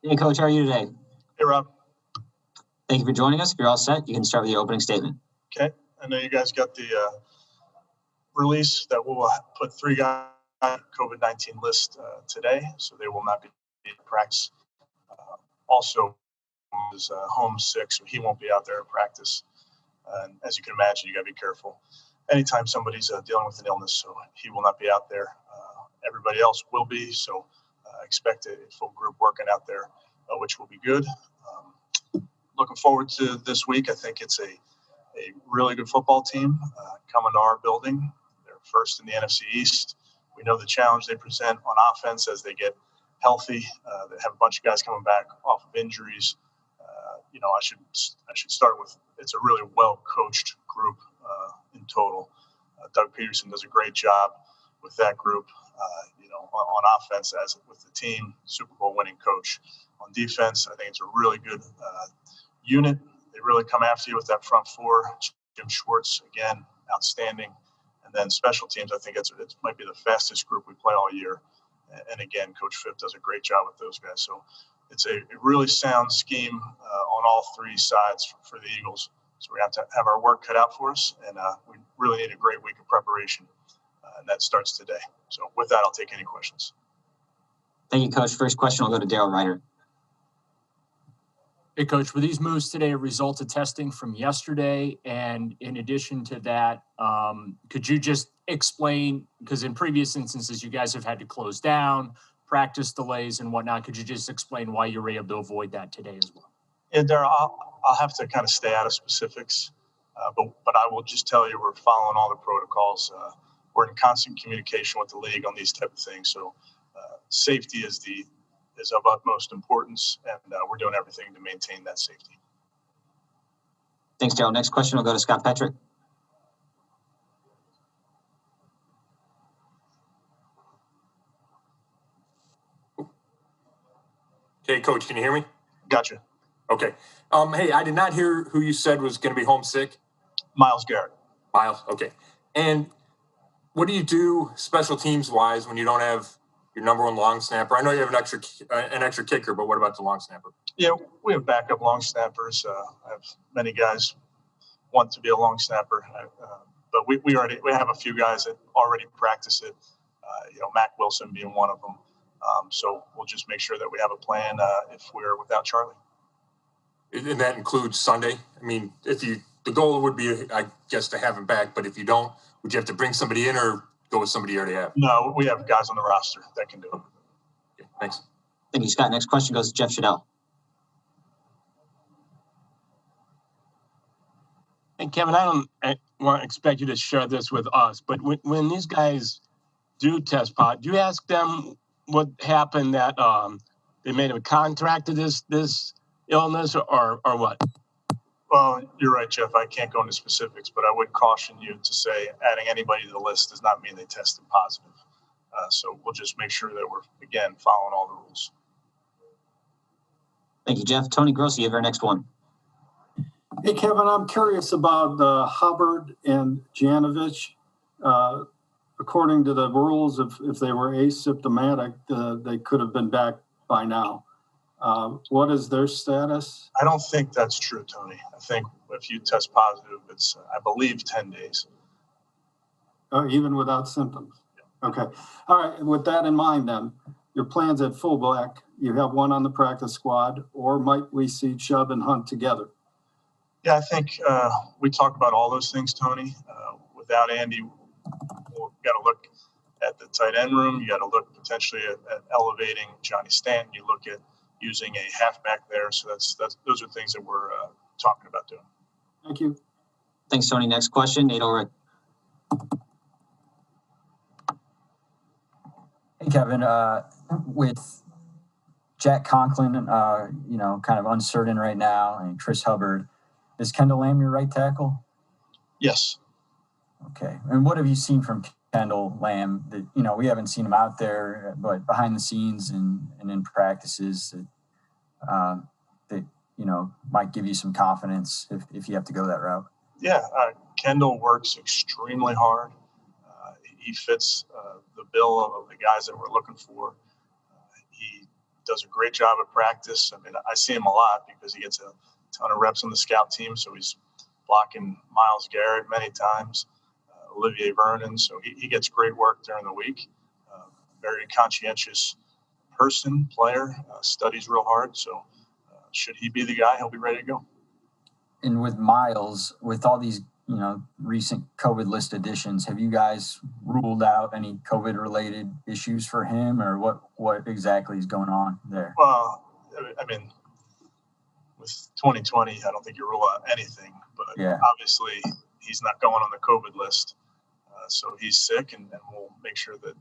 Hey, Coach, how are you today? Hey, Rob. Thank you for joining us. If you're all set, you can start with the opening statement. Okay. I know you guys got the release that we'll put 3 guys on the COVID-19 list today, so they will not be in practice. Also, is home sick, so he won't be out there in practice. And as you can imagine, you got to be careful anytime somebody's dealing with an illness, so he will not be out there. Everybody else will be, so expect a full group working out there, which will be good. Looking forward to this week. I think it's a really good football team coming to our building. They're first in the NFC East. We know the challenge they present on offense as they get healthy. They have a bunch of guys coming back off of injuries. I should start with it's a really well-coached group in total. Doug Peterson does a great job with that group. On offense as with the team, Super Bowl winning coach. On defense, I think it's a really good unit. They really come after you with that front four. Jim Schwartz, again, outstanding. And then special teams, I think it might be the fastest group we play all year. And again, Coach Phipp does a great job with those guys. So it's a really sound scheme on all 3 sides for the Eagles. So we have to have our work cut out for us, and we really need a great week of preparation. And that starts today. So with that, I'll take any questions. Thank you, Coach. First question will go to Daryl Ryder. Hey, Coach, were these moves today a result of testing from yesterday? And in addition to that, could you just explain, because in previous instances, you guys have had to close down, practice delays and whatnot. Could you just explain why you were able to avoid that today as well? Yeah, Daryl, I'll have to kind of stay out of specifics, but I will just tell you we're following all the protocols. We're in constant communication with the league on these type of things. So safety is of utmost importance, and we're doing everything to maintain that safety. Thanks, Daryl. Next question will go to Scott Petrick. Okay, Coach, can you hear me? Gotcha. Okay. Hey, I did not hear who you said was going to be homesick. Myles Garrett. Myles, okay. And what do you do special teams wise when you don't have your number 1 long snapper? I know you have an extra kicker, but what about the long snapper? Yeah, we have backup long snappers. I have many guys want to be a long snapper, but we have a few guys that already practice it. Mac Wilson being one of them. So we'll just make sure that we have a plan if we're without Charlie. And that includes Sunday. I mean, the goal would be, I guess, to have him back. But if you don't, would you have to bring somebody in or go with somebody you already have? No, we have guys on the roster that can do it. Okay, thanks. Thank you, Scott. Next question goes to Jeff Shadell. And Kevin, I don't expect you to share this with us, but when these guys do test positive, do you ask them what happened, that they made a contract to this illness or what? Well, you're right, Jeff. I can't go into specifics, but I would caution you to say adding anybody to the list does not mean they tested positive. So we'll just make sure that we're, again, following all the rules. Thank you, Jeff. Tony Grossi, you have our next one. Hey, Kevin, I'm curious about Hubbard and Janovich. According to the rules, if they were asymptomatic, they could have been back by now. What is their status? I don't think that's true, Tony. I think if you test positive, it's, I believe, 10 days. Even without symptoms? Yeah. Okay. All right. With that in mind, then, your plans at fullback, you have one on the practice squad, or might we see Chubb and Hunt together? Yeah, I think we talked about all those things, Tony. Without Andy, we've got to look at the tight end room. You got to look potentially at elevating Johnny Stanton. You look at using a halfback there. So those are things that we're talking about doing. Thank you. Thanks, Tony. Next question, Nate Ulrich. Hey, Kevin. With Jack Conklin, kind of uncertain right now, and Chris Hubbard, is Kendall Lamb your right tackle? Yes. Okay. And what have you seen from Kendall Lamb that, we haven't seen him out there, but behind the scenes and in practices that might give you some confidence if you have to go that route? Yeah. Kendall works extremely hard. He fits the bill of the guys that we're looking for. He does a great job at practice. I mean, I see him a lot because he gets a ton of reps on the scout team. So he's blocking Myles Garrett many times, Olivier Vernon. So he gets great work during the week. Very conscientious person, player, studies real hard. So should he be the guy, he'll be ready to go. And with Myles, with all these, recent COVID list additions, have you guys ruled out any COVID related issues for him, or what exactly is going on there? Well, I mean, with 2020, I don't think you rule out anything, but Yeah. obviously he's not going on the COVID list. So he's sick, and we'll make sure that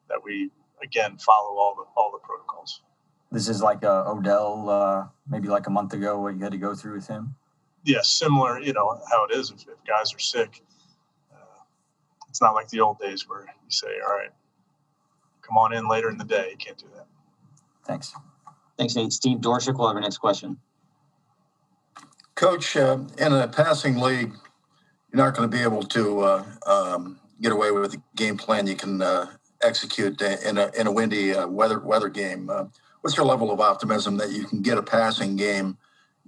that we again follow all the protocols. This is like Odell, maybe like a month ago, what you had to go through with him. Yeah, similar. How it is if guys are sick. It's not like the old days where you say, "All right, come on in later in the day." You can't do that. Thanks. Thanks, Nate. Steve Dorshik will have our next question. Coach, in a passing league, you're not going to be able to get away with the game plan you can execute in a windy weather game. What's your level of optimism that you can get a passing game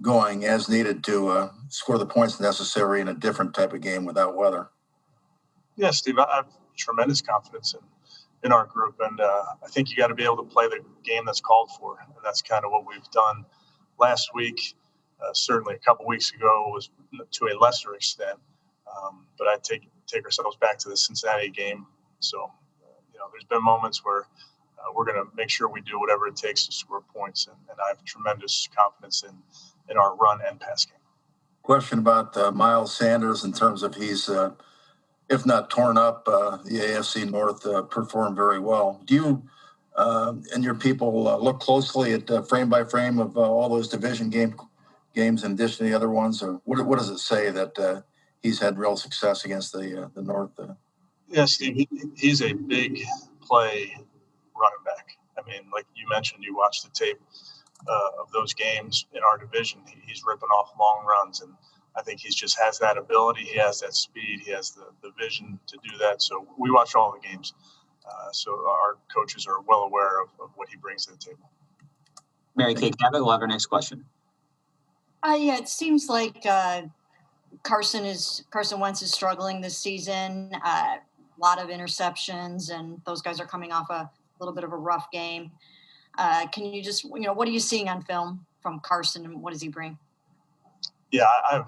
going as needed to score the points necessary in a different type of game without weather? Yeah, Steve, I have tremendous confidence in our group, and I think you got to be able to play the game that's called for, and that's kind of what we've done last week. Certainly, a couple weeks ago was to a lesser extent, but I take ourselves back to the Cincinnati game. So, there's been moments where we're going to make sure we do whatever it takes to score points, and I have tremendous confidence in our run and pass game. Question about Miles Sanders in terms of he's, if not torn up, the AFC North performed very well. Do you and your people look closely at frame by frame of all those division games in addition to the other ones? Or what does it say that he's had real success against the North? Yeah, Steve, he's a big play running back. I mean, like you mentioned, you watch the tape of those games in our division. He's ripping off long runs, and I think he just has that ability. He has that speed. He has the vision to do that. So we watch all the games. So our coaches are well aware of what he brings to the table. Mary Kay Cabot will have our next question. Yeah, it seems like Carson Wentz is struggling this season. A lot of interceptions, and those guys are coming off a little bit of a rough game. Can you just, what are you seeing on film from Carson, and what does he bring? Yeah, I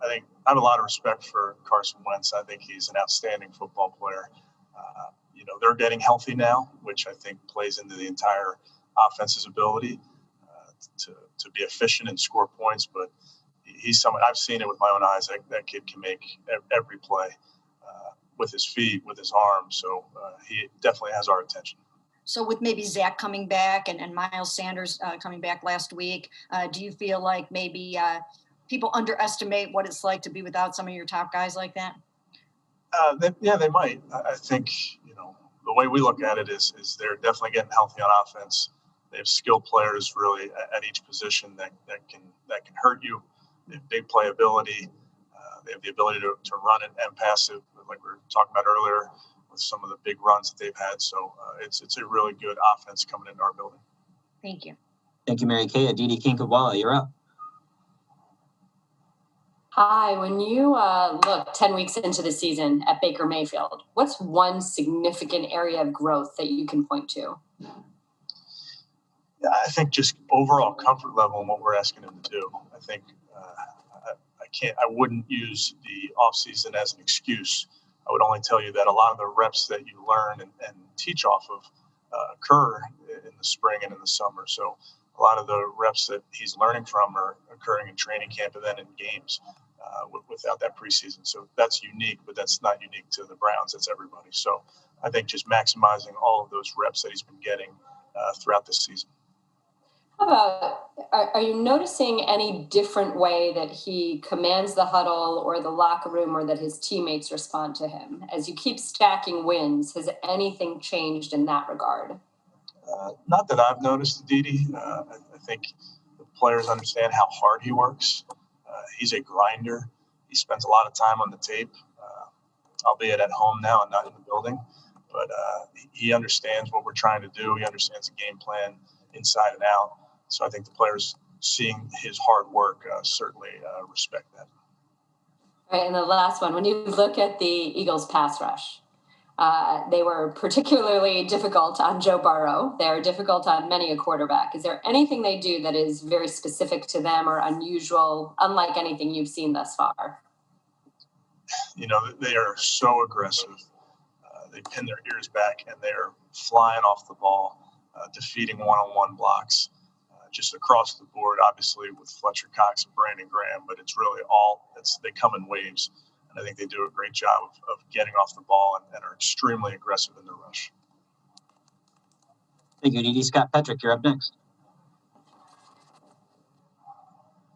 think I have a lot of respect for Carson Wentz. I think he's an outstanding football player. They're getting healthy now, which I think plays into the entire offense's ability to be efficient and score points. But he's someone, I've seen it with my own eyes. That kid can make every play with his feet, with his arms. So he definitely has our attention. So with maybe Zach coming back and Miles Sanders coming back last week, do you feel like maybe people underestimate what it's like to be without some of your top guys like that? They might. I think, the way we look at it is they're definitely getting healthy on offense. They have skilled players really at each position that can hurt you. They have big playability. They have the ability to run it and pass it, like we were talking about earlier, with some of the big runs that they've had. So it's a really good offense coming into our building. Thank you. Thank you, Mary Kay. Aditi Kinkawala, you're up. Hi, when you look 10 weeks into the season at Baker Mayfield, what's one significant area of growth that you can point to? Yeah, I think just overall comfort level in what we're asking him to do. I think I wouldn't use the offseason as an excuse. I would only tell you that a lot of the reps that you learn and teach off of occur in the spring and in the summer. So a lot of the reps that he's learning from are occurring in training camp and then in games without that preseason. So that's unique, but that's not unique to the Browns. That's everybody. So I think just maximizing all of those reps that he's been getting throughout this season. How about, are you noticing any different way that he commands the huddle or the locker room, or that his teammates respond to him? As you keep stacking wins, has anything changed in that regard? Not that I've noticed, Aditi. I think the players understand how hard he works. He's a grinder. He spends a lot of time on the tape, albeit at home now and not in the building. But he understands what we're trying to do. He understands the game plan. inside and out. So I think the players seeing his hard work certainly respect that. All right, and the last one, when you look at the Eagles pass rush, they were particularly difficult on Joe Burrow. They are difficult on many a quarterback. Is there anything they do that is very specific to them or unusual, unlike anything you've seen thus far? You know, they are so aggressive. They pin their ears back and they're flying off the ball, defeating one-on-one blocks just across the board, obviously with Fletcher Cox and Brandon Graham, but it's really they come in waves. And I think they do a great job of getting off the ball and are extremely aggressive in their rush. Thank you, D.D. Scott Petrick, you're up next.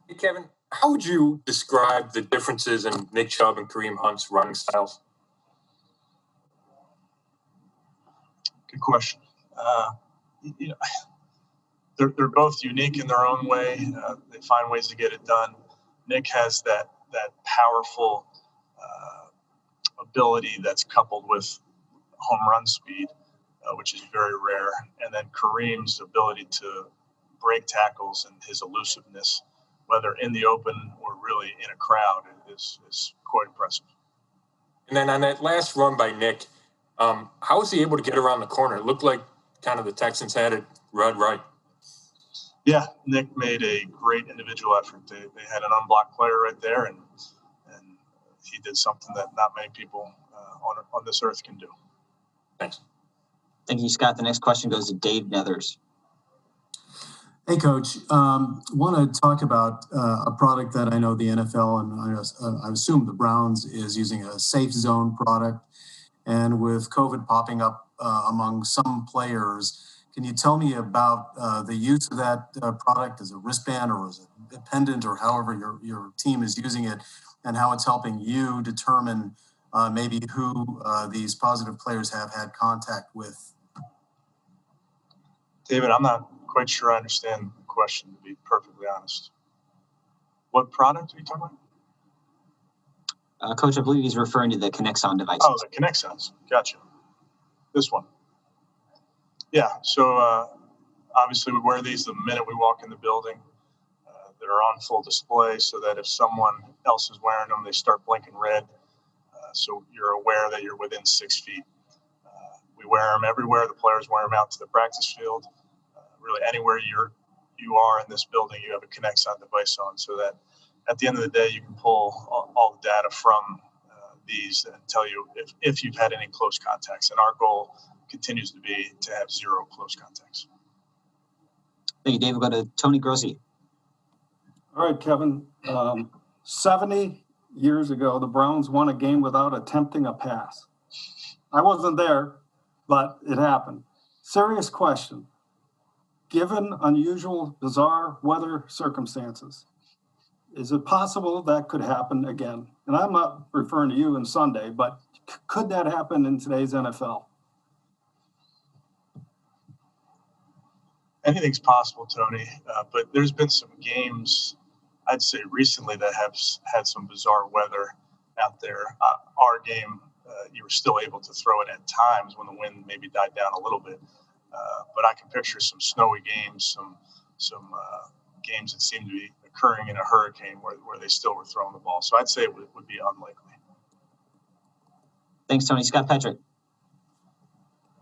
Hey, Kevin, how would you describe the differences in Nick Chubb and Kareem Hunt's running styles? Good question. You know, they're both unique in their own way. They find ways to get it done. Nick has that powerful ability that's coupled with home run speed, which is very rare. And then Kareem's ability to break tackles and his elusiveness, whether in the open or really in a crowd, is quite impressive. And then on that last run by Nick, how was he able to get around the corner? It looked like kind of the Texans had it read right. Yeah, Nick made a great individual effort. They had an unblocked player right there, and he did something that not many people on this earth can do. Thanks. Thank you, Scott. The next question goes to Dave Nethers. Hey, Coach. Want to talk about a product that I know the NFL and I assume the Browns is using, a safe zone product. And with COVID popping up among some players, can you tell me about the use of that product as a wristband or as a pendant or however your team is using it, and how it's helping you determine maybe who these positive players have had contact with? David, I'm not quite sure I understand the question, to be perfectly honest. What product are you talking about? Coach, I believe he's referring to the Connexon devices. Oh, the Connexons. Gotcha. This one. Yeah, so obviously we wear these the minute we walk in the building. They're on full display so that if someone else is wearing them, they start blinking red. So you're aware that you're within 6 feet. We wear them everywhere. The players wear them out to the practice field. Really anywhere you are in this building, you have a Connexon device on, so that at the end of the day, you can pull all the data from these and tell you if you've had any close contacts. And our goal continues to be to have 0 close contacts. Thank you, Dave. We'll go to Tony Grossi. All right, Kevin. 70 years ago, the Browns won a game without attempting a pass. I wasn't there, but it happened. Serious question. Given unusual, bizarre weather circumstances, is it possible that could happen again? And I'm not referring to you and Sunday, but could that happen in today's NFL? Anything's possible, Tony, but there's been some games, I'd say recently, that have had some bizarre weather out there. Our game, you were still able to throw it at times when the wind maybe died down a little bit. But I can picture some snowy games, some games that seem to be occurring in a hurricane where they still were throwing the ball. So I'd say it would be unlikely. Thanks, Tony. Scott Petrick.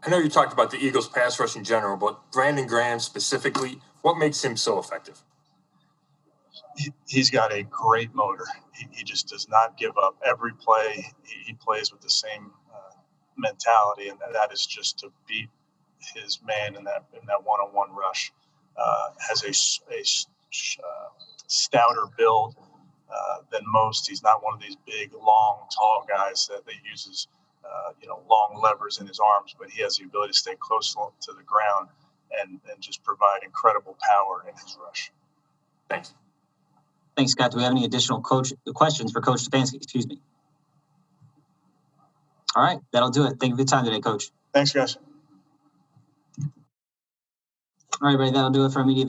I know you talked about the Eagles pass rush in general, but Brandon Graham specifically, what makes him so effective? He's got a great motor. He just does not give up. Every play, he plays with the same mentality, and that is just to beat his man in that one-on-one rush. Has a stouter build than most. He's not one of these big, long, tall guys that uses long levers in his arms, but he has the ability to stay close to the ground and just provide incredible power in his rush. Thanks. Thanks, Scott. Do we have any additional questions for Coach Stefanski? Excuse me. All right, that'll do it. Thank you for the time today, Coach. Thanks, guys. All right, everybody, that'll do it for our media.